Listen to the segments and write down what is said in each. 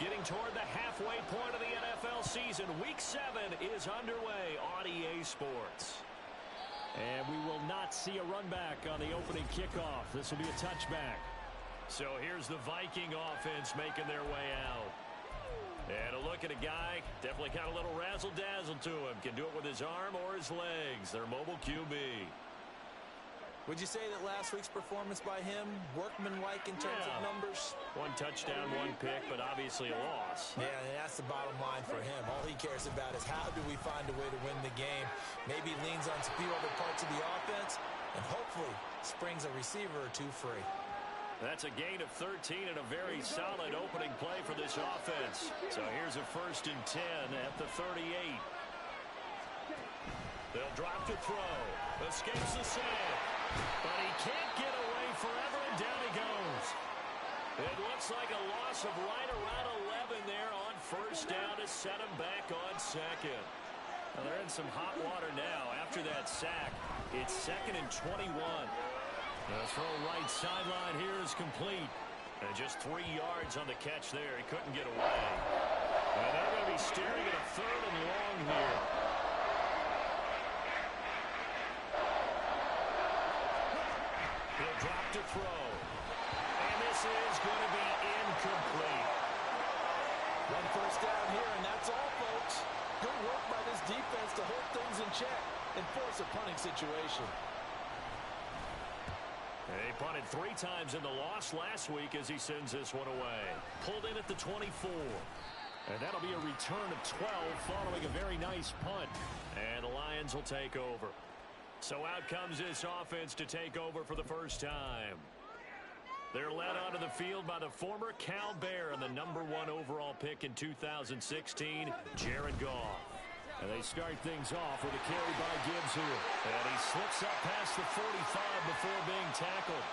Getting toward the halfway point of the NFL season. Week 7 is underway on EA Sports. And we will not see a run back on the opening kickoff. This will be a touchback. So here's the Viking offense making their way out. And a look at a guy, definitely got a little razzle-dazzle to him. Can do it with his arm or his legs. Their mobile QB. Would you say that last week's performance by him, workmanlike in terms of numbers? 1 touchdown, 1 pick, but obviously a loss. Yeah, and that's the bottom line for him. All he cares about is how do we find a way to win the game. Maybe he leans on a few other parts of the offense and hopefully springs a receiver or two free. That's a gain of 13 and a very solid opening play for this offense. So here's a 1st and 10 at the 38. They'll drop to throw. Escapes the sack. But he can't get away forever, and down he goes. It looks like a loss of right around 11 there on 1st down to set him back on 2nd. Well, they're in some hot water now. After that sack, it's 2nd and 21. The throw right sideline here is complete. And just 3 yards on the catch there. He couldn't get away. And they're going to be staring at a 3rd and long here. He'll drop to throw. And this is going to be incomplete. 1 first down here, and that's all, folks. Good work by this defense to hold things in check and force a punting situation. He punted 3 times in the loss last week as he sends this one away. Pulled in at the 24. And that'll be a return of 12 following a very nice punt. And the Lions will take over. So out comes this offense to take over for the first time. They're led onto the field by the former Cal Bear and the #1 overall pick in 2016, Jared Goff. And they start things off with a carry by Gibbs here. And he slips up past the 45 before being tackled.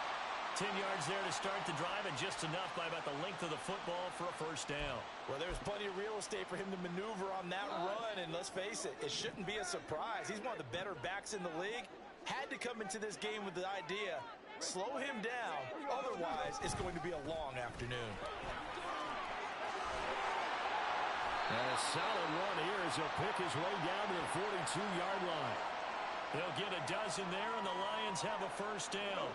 10 yards there to start the drive, and just enough by about the length of the football for a 1st down. Well, there's plenty of real estate for him to maneuver on that run, and let's face it, it shouldn't be a surprise. He's one of the better backs in the league. Had to come into this game with the idea, slow him down, otherwise it's going to be a long afternoon. And a solid run here as he'll pick his way down to the 42-yard line. They'll get a dozen there, and the Lions have a 1st down.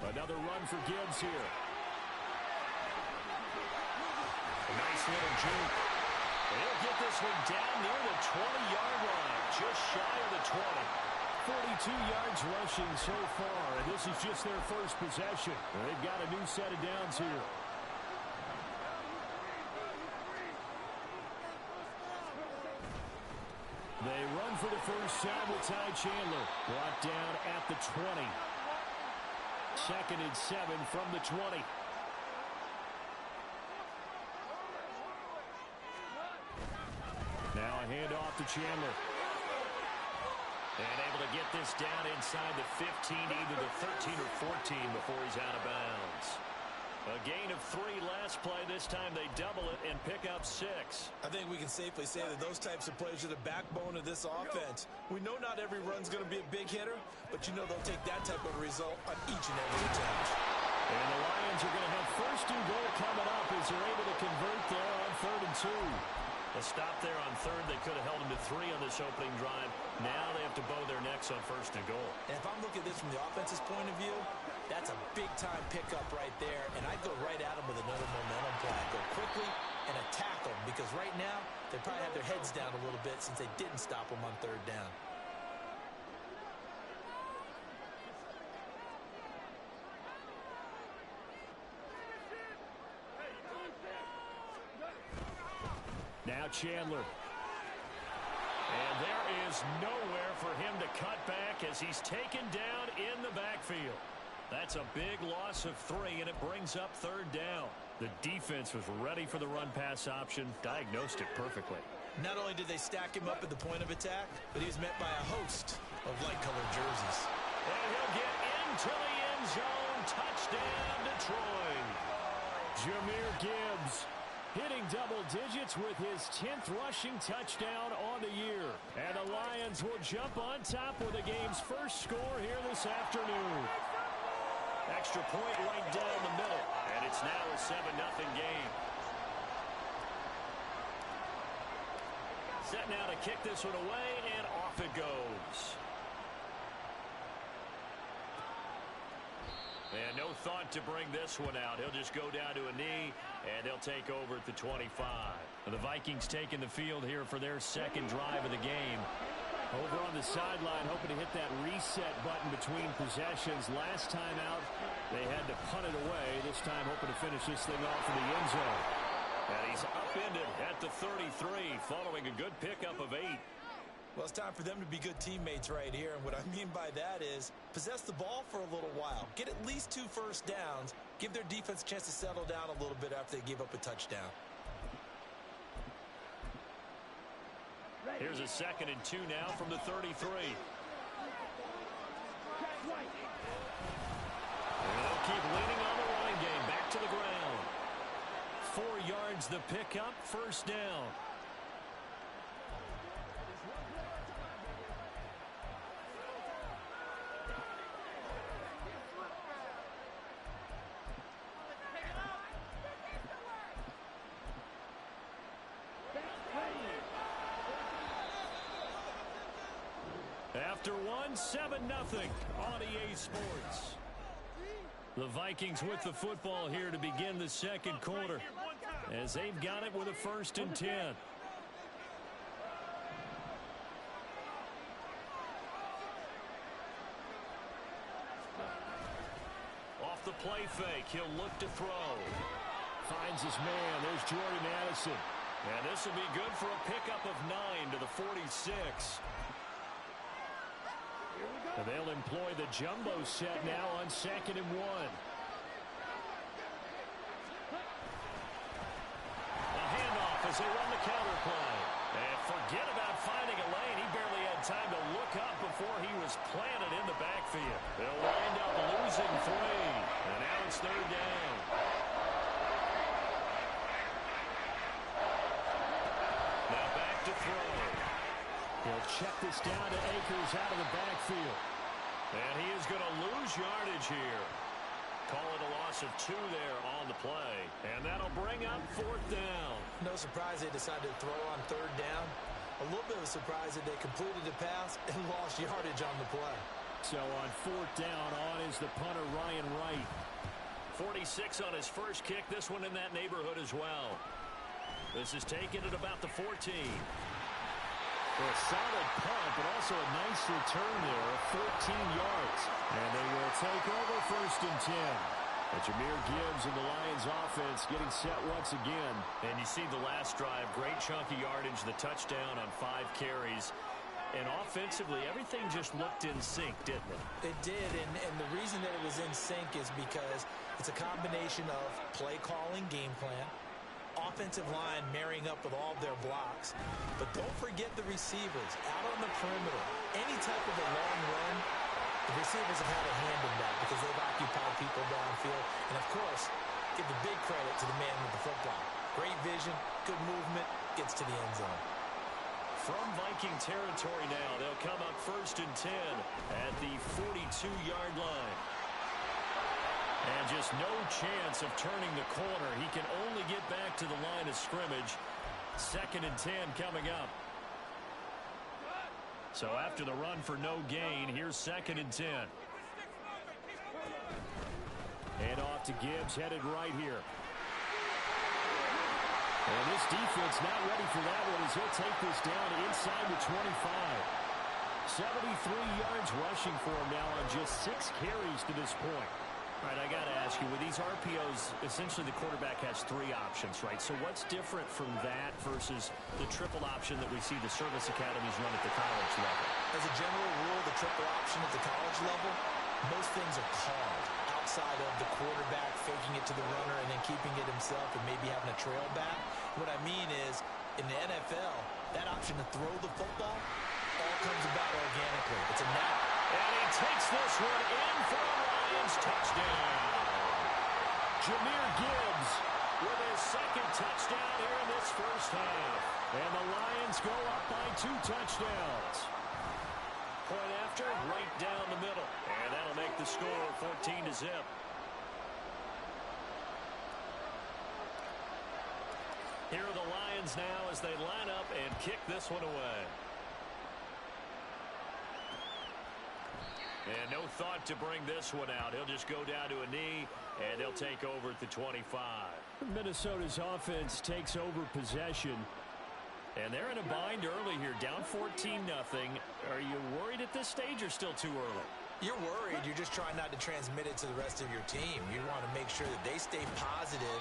Another run for Gibbs here. A nice little juke. They'll get this one down near the 20-yard line, just shy of the 20. 42 yards rushing so far, and this is just their first possession. They've got a new set of downs here. They run for the first time with Ty Chandler. Brought down at the 20. 2nd and 7 from the 20. Now a handoff to Chandler. And able to get this down inside the 15, either the 13 or 14 before he's out of bounds. A gain of 3 last play. This time they double it and pick up 6. I think we can safely say that those types of plays are the backbone of this offense. We know not every run's going to be a big hitter, but you know they'll take that type of result on each and every attempt. And the Lions are going to have 1st and goal coming up as they're able to convert there on 3rd and 2. A stop there on 3rd. They could have held him to 3 on this opening drive. Now they have to bow their necks on 1st and goal. And if I'm looking at this from the offense's point of view, that's a big-time pickup right there, and I'd go right at him with another momentum play. Go quickly and attack them, because right now they probably have their heads down a little bit since they didn't stop them on 3rd down. Now Chandler. And there is nowhere for him to cut back as he's taken down in the backfield. That's a big loss of 3, and it brings up 3rd down. The defense was ready for the run-pass option, diagnosed it perfectly. Not only did they stack him up at the point of attack, but he was met by a host of light-colored jerseys. And he'll get into the end zone. Touchdown, Detroit. Jahmyr Gibbs hitting double digits with his 10th rushing touchdown on the year. And the Lions will jump on top with the game's first score here this afternoon. Extra point right down the middle. And it's now a 7-0 game. Set now to kick this one away, and off it goes. And no thought to bring this one out. He'll just go down to a knee, and they'll take over at the 25. The Vikings taking the field here for their second drive of the game. Over on the sideline, hoping to hit that reset button between possessions. Last time out, they had to punt it away. This time, hoping to finish this thing off in the end zone. And he's upended at the 33, following a good pickup of 8. Well, it's time for them to be good teammates right here. And what I mean by that is possess the ball for a little while. Get at least 2 first downs. Give their defense a chance to settle down a little bit after they give up a touchdown. Here's a 2nd and 2 now from the 33. They'll keep leaning on the running game. Back to the ground. 4 yards the pickup. First down. After 7-0 on EA Sports. The Vikings with the football here to begin the second quarter, as they've got it with a 1st and 10. Off the play fake, he'll look to throw. Finds his man. There's Jordan Addison. And this will be good for a pickup of 9 to the 46. And they'll employ the jumbo set now on 2nd and 1. A handoff as they run the counter play. And forget about finding a lane. He barely had time to look up before he was planted in the backfield. They'll wind up losing 3. And now it's 3rd down. Now back to throw. He'll check this down to Akers out of the backfield. And he is going to lose yardage here. Call it a loss of 2 there on the play. And that'll bring up 4th down. No surprise they decided to throw on 3rd down. A little bit of a surprise that they completed the pass and lost yardage on the play. So on 4th down, on is the punter, Ryan Wright. 46 on his first kick. This one in that neighborhood as well. This is taken at about the 14. A solid punt, but also a nice return there of 14 yards. And they will take over 1st and 10. And Jahmyr Gibbs and the Lions offense getting set once again. And you see the last drive, great chunky yardage, the touchdown on 5 carries. And offensively, everything just looked in sync, didn't it? It did, and the reason that it was in sync is because it's a combination of play calling, game plan, offensive line marrying up with all of their blocks. But don't forget the receivers out on the perimeter. Any type of a long run, the receivers have had a hand in that because they've occupied people downfield. And, of course, give the big credit to the man with the football. Great vision, good movement, gets to the end zone. From Viking territory now, they'll come up 1st and 10 at the 42-yard line. And just no chance of turning the corner. He can only get back to the line of scrimmage. 2nd and 10 coming up. So after the run for no gain, here's 2nd and 10. And off to Gibbs, headed right here. And this defense not ready for that one as he'll take this down inside the 25. 73 yards rushing for him now on just 6 carries to this point. All right, I got to ask you, with these RPOs, essentially the quarterback has 3 options, right? So what's different from that versus the triple option that we see the service academies run at the college level? As a general rule, the triple option at the college level, most things are called outside of the quarterback faking it to the runner and then keeping it himself and maybe having a trail back. What I mean is, in the NFL, that option to throw the football all comes about organically. It's a knack. And he takes this one in for a Lions touchdown. Jahmyr Gibbs with his 2nd touchdown here in this first half. And the Lions go up by 2 touchdowns. Point after, right down the middle. And that'll make the score 14-0. Here are the Lions now as they line up and kick this one away. And no thought to bring this one out. He'll just go down to a knee, and they'll take over at the 25. Minnesota's offense takes over possession. And they're in a bind early here, down 14-0. Are you worried at this stage or still too early? You're worried. You're just trying not to transmit it to the rest of your team. You want to make sure that they stay positive.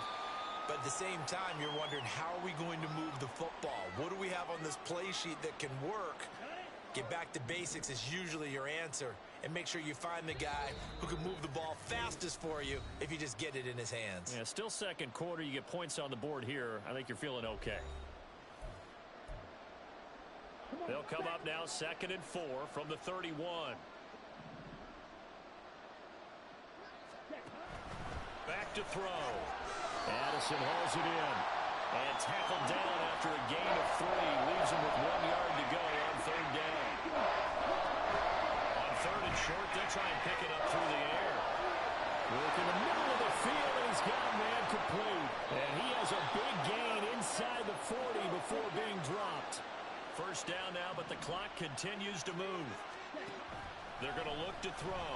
But at the same time, you're wondering, how are we going to move the football? What do we have on this play sheet that can work? Get back to basics is usually your answer. And make sure you find the guy who can move the ball fastest for you if you just get it in his hands. Yeah, still second quarter. You get points on the board here. I think you're feeling okay. They'll come up now 2nd and 4 from the 31. Back to throw. Addison hauls it in. And tackled down after a gain of 3. Leaves him with 1 yard to go on 3rd down. On 3rd and short, they'll try and pick it up through the air. Work in the middle of the field, and he's got man complete. And he has a big gain inside the 40 before being dropped. First down now, but the clock continues to move. They're going to look to throw.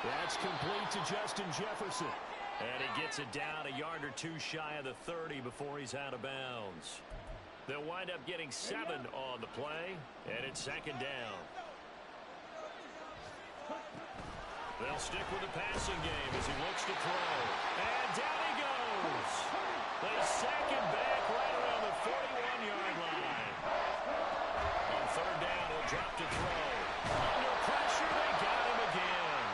That's complete to Justin Jefferson. And he gets it down a yard or 2 shy of the 30 before he's out of bounds. They'll wind up getting 7 on the play, and it's 2nd down. They'll stick with the passing game as he looks to throw. And down he goes. They sack him back right around the 41-yard line. On 3rd down, he'll drop to throw. Under pressure, they got him again.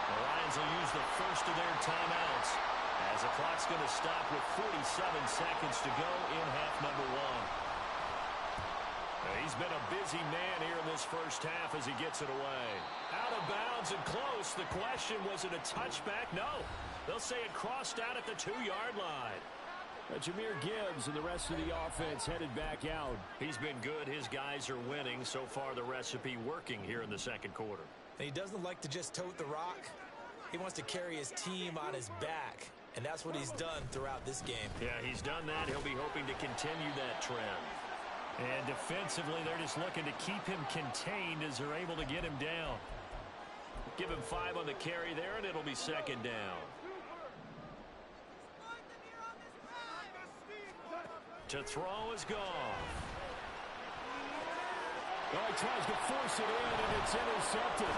The Lions will use the first of their timeouts as the clock's going to stop with 47 seconds to go in half number 1. He's been a busy man here in this first half as he gets it away. Out of bounds and close. The question, was it a touchback? No. They'll say it crossed out at the 2-yard line. Jahmyr Gibbs and the rest of the offense headed back out. He's been good. His guys are winning. So far, the recipe working here in the 2nd quarter. He doesn't like to just tote the rock. He wants to carry his team on his back. And that's what he's done throughout this game. Yeah, he's done that. He'll be hoping to continue that trend. And defensively, they're just looking to keep him contained as they're able to get him down. Give him 5 on the carry there, and it'll be 2nd down. To throw is gone. Oh, he tries to force it in, and it's intercepted.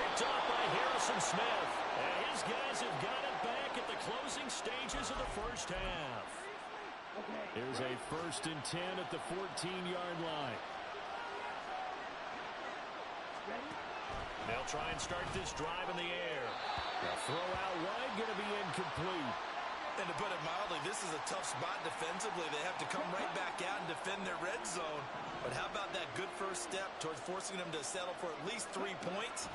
Picked off by Harrison Smith. And his guys have got it back at the closing stages of the first half. Here's a 1st and 10 at the 14-yard line. They'll try and start this drive in the air. The throw out wide going to be incomplete. And to put it mildly, this is a tough spot defensively. They have to come right back out and defend their red zone. But how about that good first step towards forcing them to settle for at least 3 points?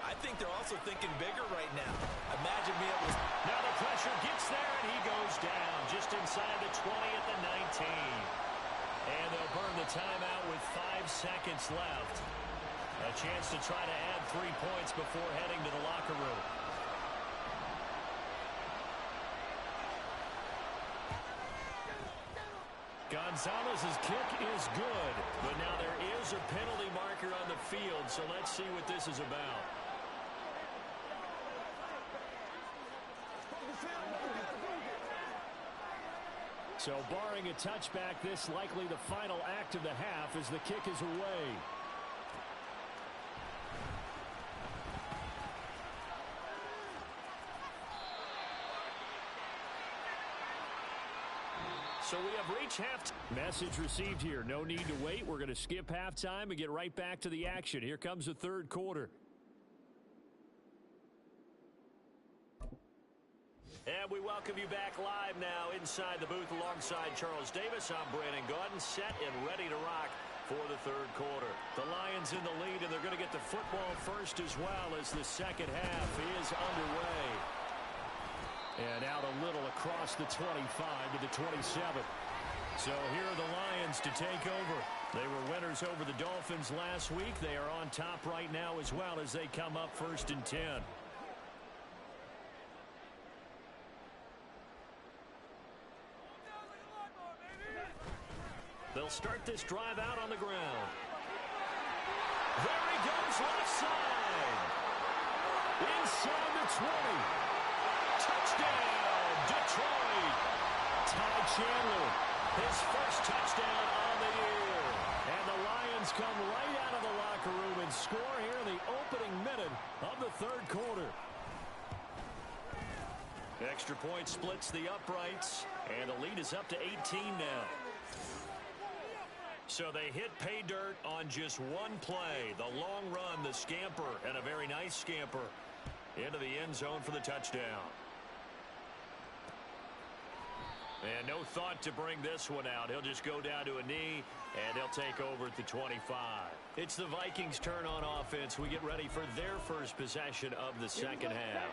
I think they're also thinking bigger right now. Imagine being able to... Now the pressure gets there, and he goes down just inside the 20 at the 19. And they'll burn the timeout with 5 seconds left. A chance to try to add 3 points before heading to the locker room. Gonzalez's kick is good, but now there is a penalty marker on the field, so let's see what this is about. So barring a touchback, this likely the final act of the half as the kick is away. So we have reached halftime. Message received here. No need to wait. We're going to skip halftime and get right back to the action. Here comes the 3rd quarter. And we welcome you back live now inside the booth alongside Charles Davis. I'm Brandon Gaudin, set and ready to rock for the 3rd quarter. The Lions in the lead, and they're going to get the football first as well as the 2nd half is underway. And out a little across the 25 to the 27. So here are the Lions to take over. They were winners over the Dolphins last week. They are on top right now as well as they come up 1st and 10. They'll start this drive out on the ground. There he goes, left side. Inside the 20. Touchdown, Detroit. Ty Chandler, his first touchdown on the year. And the Lions come right out of the locker room and score here in the opening minute of the third quarter. Extra point splits the uprights, and the lead is up to 18 now. So they hit pay dirt on just one play. The long run, the scamper, and a very nice scamper into the end zone for the touchdown. And no thought to bring this one out. He'll just go down to a knee, and they'll take over at the 25. It's the Vikings' turn on offense. We get ready for their first possession of the second half.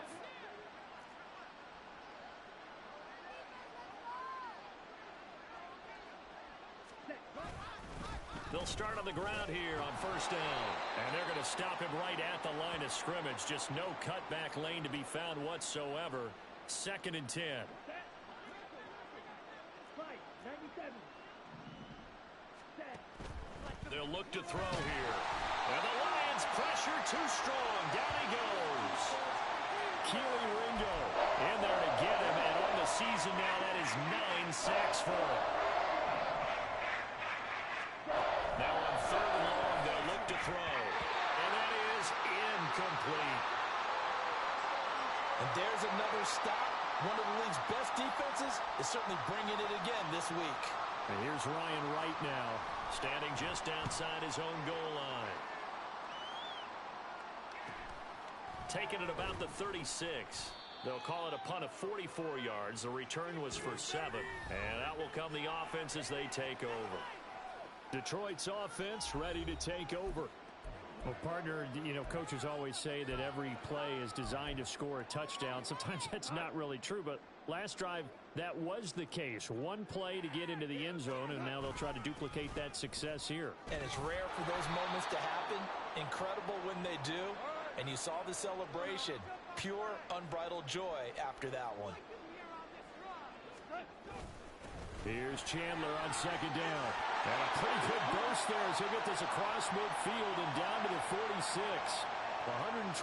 They'll start on the ground here on first down. And they're going to stop him right at the line of scrimmage. Just no cutback lane to be found whatsoever. 2nd and 10. They'll look to throw here. And the Lions pressure too strong. Down he goes. Keely Ringo in there to get him. And on the season now, that is 9 sacks for him. Now on 3rd and long, they'll look to throw. And that is incomplete. And there's another stop. One of the league's best defenses is certainly bringing it again this week. And here's Ryan Wright now, standing just outside his own goal line. Taking it about the 36. They'll call it a punt of 44 yards. The return was for 7. And out will come the offense as they take over. Detroit's offense ready to take over. Well, partner, you know, coaches always say that every play is designed to score a touchdown. Sometimes that's not really true, but last drive, that was the case. One play to get into the end zone, and now they'll try to duplicate that success here. And it's rare for those moments to happen. Incredible when they do. And you saw the celebration. Pure, unbridled joy after that one. Here's Chandler on 2nd down. And a pretty good burst there as he'll get this across midfield and down to the 46. 123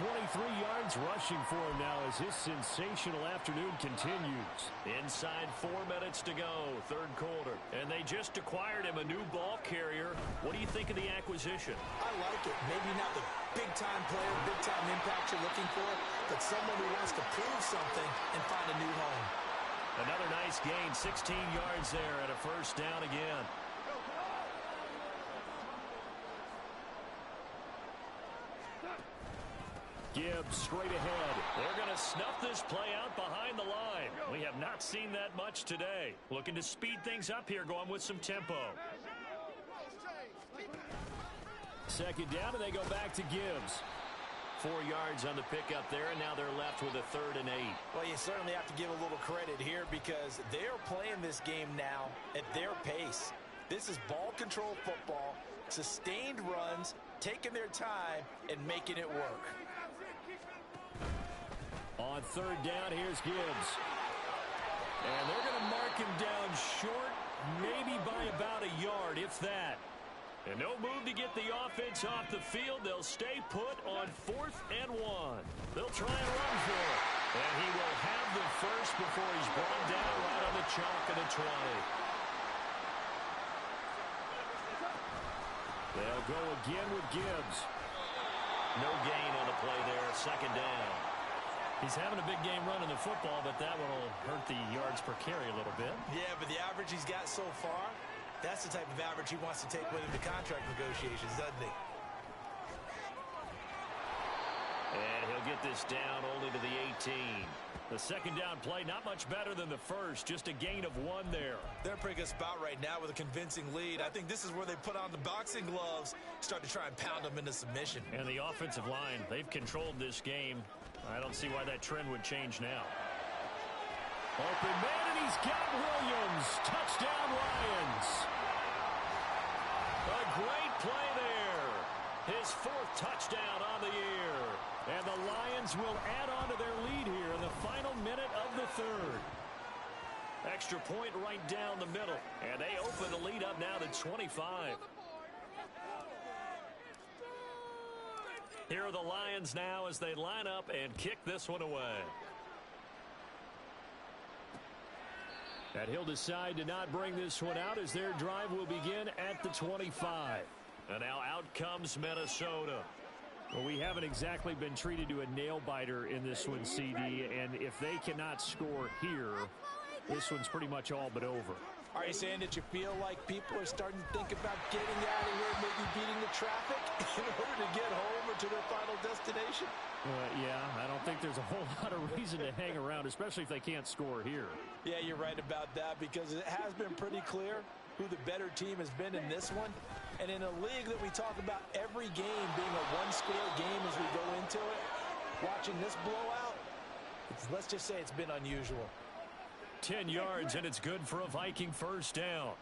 yards rushing for him now as his sensational afternoon continues. Inside 4 minutes to go, 3rd quarter. And they just acquired him a new ball carrier. What do you think of the acquisition? I like it. Maybe not the big-time player, big-time impact you're looking for, but someone who wants to prove something and find a new home. Another nice gain, 16 yards there and a first down again. Gibbs straight ahead. They're going to snuff this play out behind the line. We have not seen that much today. Looking to speed things up here, going with some tempo. 2nd down, and they go back to Gibbs. 4 yards on the pickup there, and now they're left with a 3rd and 8. Well, you certainly have to give a little credit here because they are playing this game now at their pace. This is ball control football, sustained runs, taking their time, and making it work. On 3rd down, here's Gibbs. And they're going to mark him down short, maybe by about a yard, if that. And no move to get the offense off the field. They'll stay put on 4th and 1. They'll try and run for it. And he will have the first before he's brought down right on the chalk of the 20. They'll go again with Gibbs. No gain on the play there, 2nd down. He's having a big game running the football, but that one will hurt the yards per carry a little bit. Yeah, but the average he's got so far, that's the type of average he wants to take with him to contract negotiations, doesn't he? And he'll get this down only to the 18. The 2nd down play, not much better than the first, just a gain of 1 there. They're in a pretty good spot right now with a convincing lead. I think this is where they put on the boxing gloves, start to try and pound them into submission. And the offensive line, they've controlled this game. I don't see why that trend would change now. Open man, and he's got Williams. Touchdown, Lions. A great play there. His 4th touchdown on the year. And the Lions will add on to their lead here in the final minute of the 3rd. Extra point right down the middle. And they open the lead up now to 25. Here are the Lions now as they line up and kick this one away. And he'll decide to not bring this one out as their drive will begin at the 25. And now out comes Minnesota. Well, we haven't exactly been treated to a nail-biter in this one, CD, and if they cannot score here, this one's pretty much all but over. Are you saying that you feel like people are starting to think about getting out of here, maybe beating the traffic in order to get home or to their final destination? Yeah, I don't think there's a whole lot of reason to hang around, especially if they can't score here. Yeah, you're right about that because it has been pretty clear who the better team has been in this one. And in a league that we talk about every game being a one-score game as we go into it, watching this blowout, let's just say it's been unusual. 10 yards, and it's good for a Viking first down.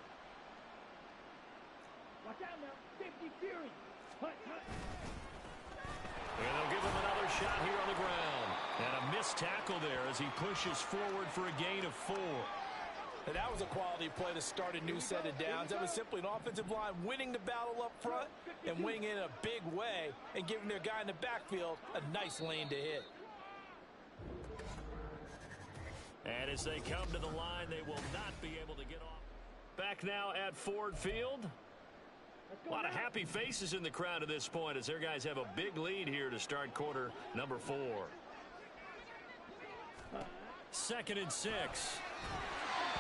Watch out now. 50 Fury. And they'll give him another shot here on the ground. And a missed tackle there as he pushes forward for a gain of 4. And that was a quality play to start a new set of downs. That was simply an offensive line winning the battle up front and winning it in a big way and giving their guy in the backfield a nice lane to hit. And as they come to the line, they will not be able to get off. Back now at Ford Field. A lot of happy faces in the crowd at this point as their guys have a big lead here to start quarter number 4. 2nd and 6.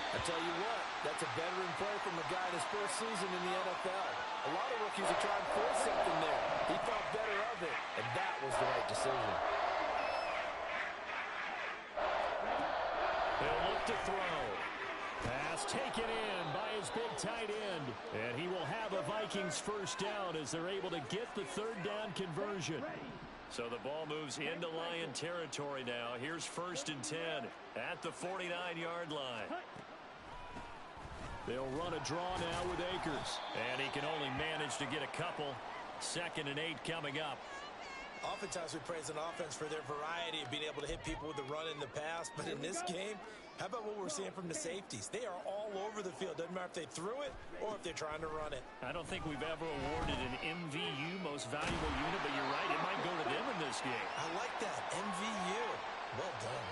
I tell you what, that's a veteran play from a guy in his first season in the NFL. A lot of rookies are trying to force something there. He thought better of it, and that was the right decision. They'll look to throw. Pass taken in by his big tight end. And he will have a Vikings first down as they're able to get the 3rd down conversion. So the ball moves into Lion territory now. Here's 1st and 10 at the 49-yard line. They'll run a draw now with Akers. And he can only manage to get a couple. 2nd and 8 coming up. Oftentimes we praise an offense for their variety of being able to hit people with the run in the pass. But in this game, how about what we're seeing from the safeties? They are all over the field. Doesn't matter if they threw it or if they're trying to run it. I don't think we've ever awarded an MVU, most valuable unit, but you're right, it might go to them in this game. I like that. MVU. Well done.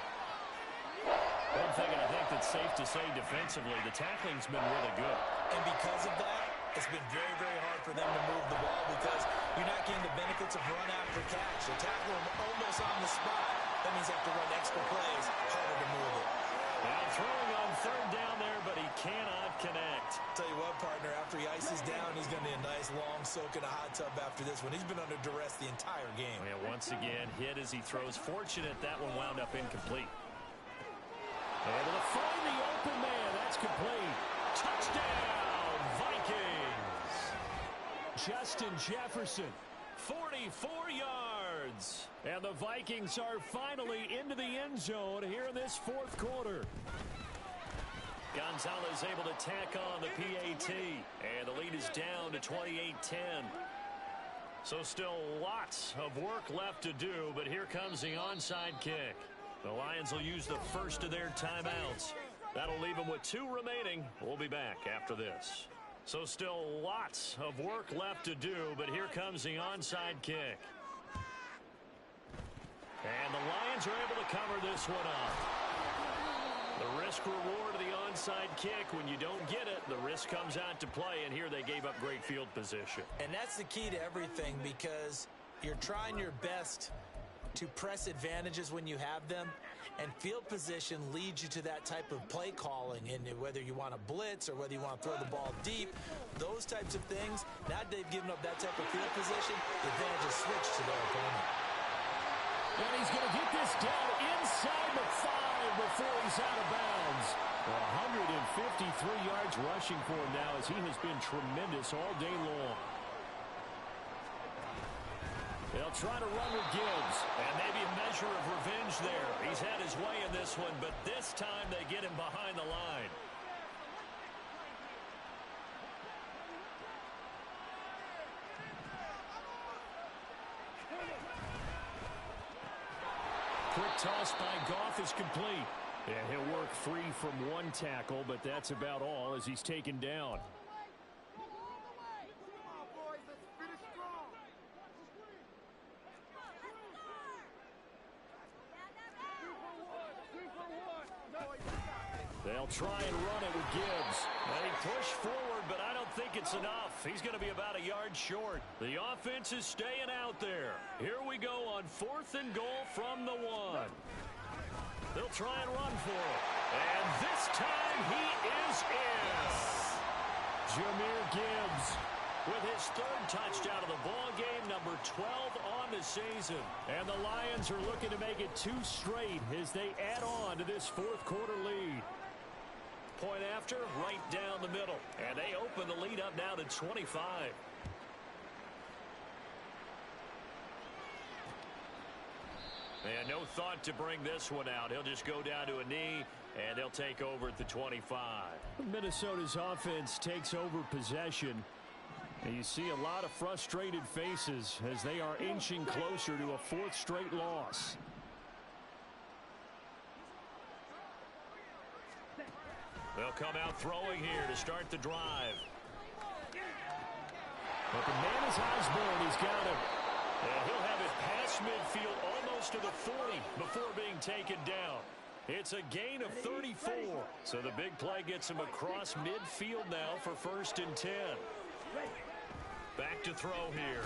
One thing I think that's safe to say defensively, the tackling's been really good. And because of that, it's been very, very hard for them to move the ball because you're not getting the benefits of run after catch. They tackle them almost on the spot. That means they have to run extra plays, harder to move it. Now throwing on 3rd down there, but he cannot connect. Tell you what, partner, after he ices down, he's going to need a nice long soak in a hot tub after this one. He's been under duress the entire game. And once again, hit as he throws. Fortunate that one wound up incomplete. Able to find the open man. That's complete. Touchdown, Vikings! Justin Jefferson. 44 yards. And the Vikings are finally into the end zone here in this 4th quarter. Gonzalez able to tack on the PAT. And the lead is down to 28-10. So still lots of work left to do, but here comes the onside kick. The Lions will use the first of their timeouts. That'll leave them with 2 remaining. We'll be back after this. So still lots of work left to do, but here comes the onside kick. And the Lions are able to cover this one up. The risk-reward of the onside kick, when you don't get it, the risk comes out to play, and here they gave up great field position. And that's the key to everything because you're trying your best to press advantages when you have them, and field position leads you to that type of play calling, and whether you want to blitz or whether you want to throw the ball deep, those types of things. Now that they've given up that type of field position, the advantage is switched to their opponent. And he's going to get this down inside the 5 before he's out of bounds. 153 yards rushing for him now as he has been tremendous all day long. They'll try to run with Gibbs. And maybe a measure of revenge there. He's had his way in this one, but this time they get him behind the line. Quick toss by Goff is complete. And he'll work free from one tackle, but that's about all as he's taken down. They'll try and run it with Gibbs. They push forward, but I don't think it's enough. He's going to be about a yard short. The offense is staying out there. Here we go on 4th and goal from the 1. They'll try and run for it. And this time he is in. Jahmyr Gibbs with his 3rd touchdown of the ball game, number 12 on the season. And the Lions are looking to make it 2 straight as they add on to this 4th quarter lead. Point after, right down the middle. And they open the lead up now to 25. And no thought to bring this one out. He'll just go down to a knee, and they'll take over at the 25. Minnesota's offense takes over possession. And you see a lot of frustrated faces as they are inching closer to a 4th straight loss. They'll come out throwing here to start the drive. But the man is Osborne. He's got him. And he'll have it past midfield almost to the 40 before being taken down. It's a gain of 34. So the big play gets him across midfield now for 1st and 10. Back to throw here.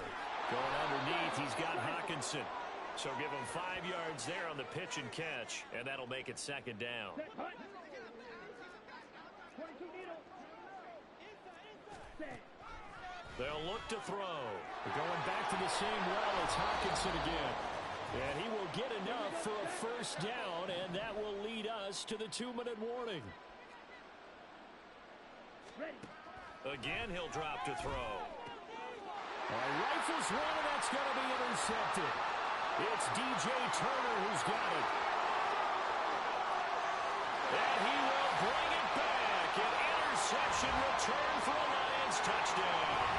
Going underneath, he's got Hawkinson. So give him 5 yards there on the pitch and catch, and that'll make it 2nd down. They'll look to throw. We're going back to the same well. It's Hawkinson again. And he will get enough for a 1st down, and that will lead us to the 2-minute warning. Again, he'll drop to throw. Rifles one, and that's going to be intercepted. It's DJ Turner who's got it. And he will bring it back. An interception return for a Lions touchdown.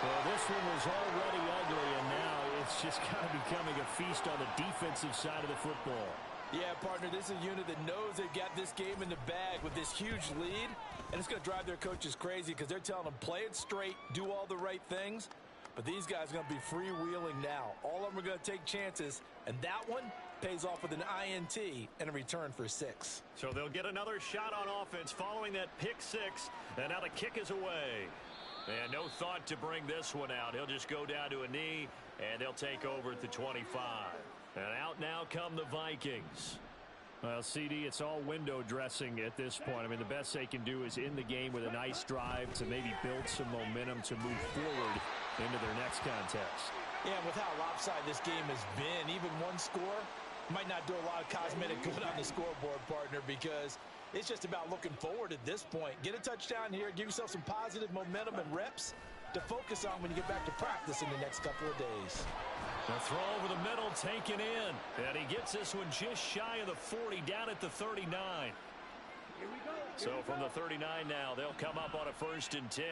Well, this one was already ugly, and now it's just kind of becoming a feast on the defensive side of the football. Yeah, partner, this is a unit that knows they've got this game in the bag with this huge lead, and it's going to drive their coaches crazy because they're telling them play it straight, do all the right things, but these guys are going to be freewheeling now. All of them are going to take chances, and that one pays off with an INT and a return for 6. So they'll get another shot on offense following that pick 6, and now the kick is away. And no thought to bring this one out. He'll just go down to a knee, and they'll take over at the 25. And out now come the Vikings. Well, CD, it's all window dressing at this point. I mean, the best they can do is end the game with a nice drive to maybe build some momentum to move forward into their next contest. Yeah, with how lopsided this game has been, even one score might not do a lot of cosmetic good on the scoreboard, partner, because it's just about looking forward at this point. Get a touchdown here, give yourself some positive momentum and reps to focus on when you get back to practice in the next couple of days. The throw over the middle taken in. And he gets this one just shy of the 40, down at the 39. So from the 39 now, they'll come up on a 1st and 10.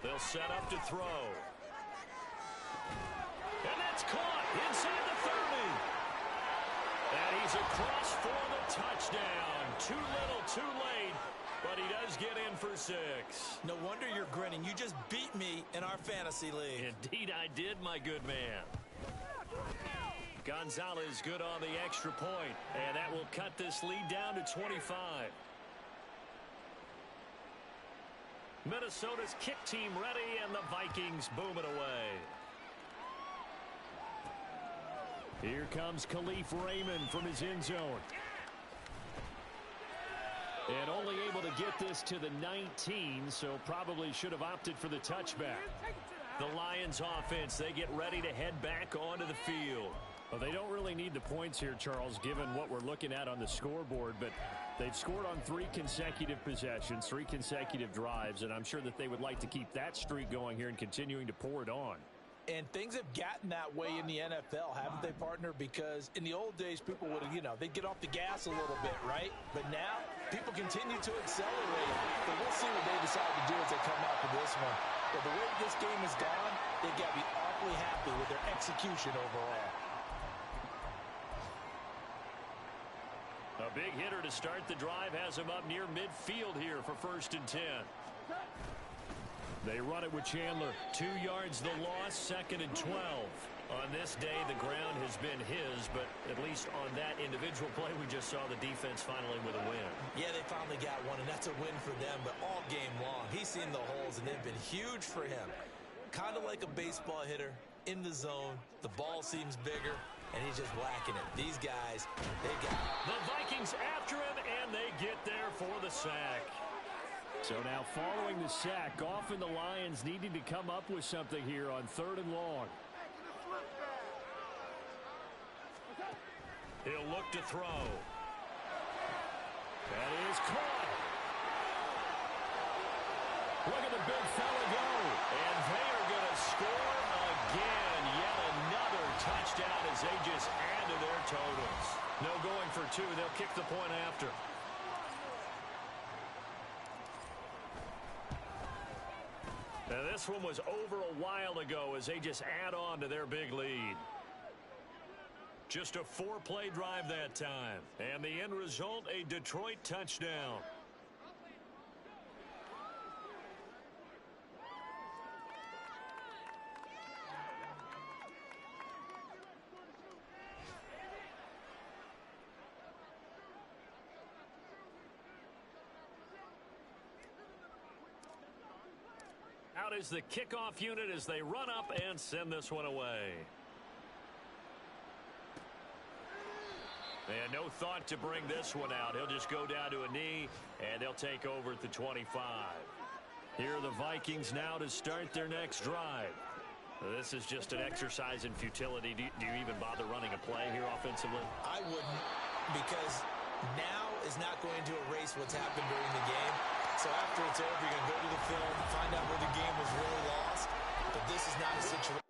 They'll set up to throw. And that's caught inside the 30. And he's across for the touchdown. Too little, too late. But he does get in for 6. No wonder you're grinning. You just beat me in our fantasy league. Indeed I did, my good man. Gonzalez good on the extra point. And that will cut this lead down to 25. Minnesota's kick team ready, and the Vikings boom it away. Here comes Khalif Raymond from his end zone. And only able to get this to the 19, so probably should have opted for the touchback. The Lions offense, they get ready to head back onto the field. Well, they don't really need the points here, Charles, given what we're looking at on the scoreboard, but they've scored on 3 consecutive possessions, 3 consecutive drives, and I'm sure that they would like to keep that streak going here and continuing to pour it on. And things have gotten that way in the NFL, haven't they, partner? Because in the old days, people would, they'd get off the gas a little bit, right? But now, people continue to accelerate. But we'll see what they decide to do as they come out for this one. But the way this game has gone, they've got to be awfully happy with their execution overall. A big hitter to start the drive has him up near midfield here for 1st and 10. They run it with Chandler. 2 yards the loss, 2nd and 12. On this day, the ground has been his, but at least on that individual play, we just saw the defense finally with a win. Yeah, they finally got one, and that's a win for them, but all game long, he's seen the holes, and they've been huge for him. Kind of like a baseball hitter in the zone. The ball seems bigger, and he's just whacking it. These guys, they got it. The Vikings after him, and they get there for the sack. So now following the sack, often the Lions needing to come up with something here on 3rd and long. He'll look to throw. That is caught. Look at the big fella go. And they are going to score again. Yet another touchdown as they just add to their totals. No going for 2. They'll kick the point after. Now this one was over a while ago as they just add on to their big lead. Just a 4-play drive that time. And the end result, a Detroit touchdown. Out is the kickoff unit as they run up and send this one away. And no thought to bring this one out. He'll just go down to a knee, and they'll take over at the 25. Here are the Vikings now to start their next drive. This is just an exercise in futility. Do you even bother running a play here offensively? I wouldn't, because now is not going to erase what's happened during the game. So after it's over, you're going to go to the film, find out where the game was really lost. But this is not a situation.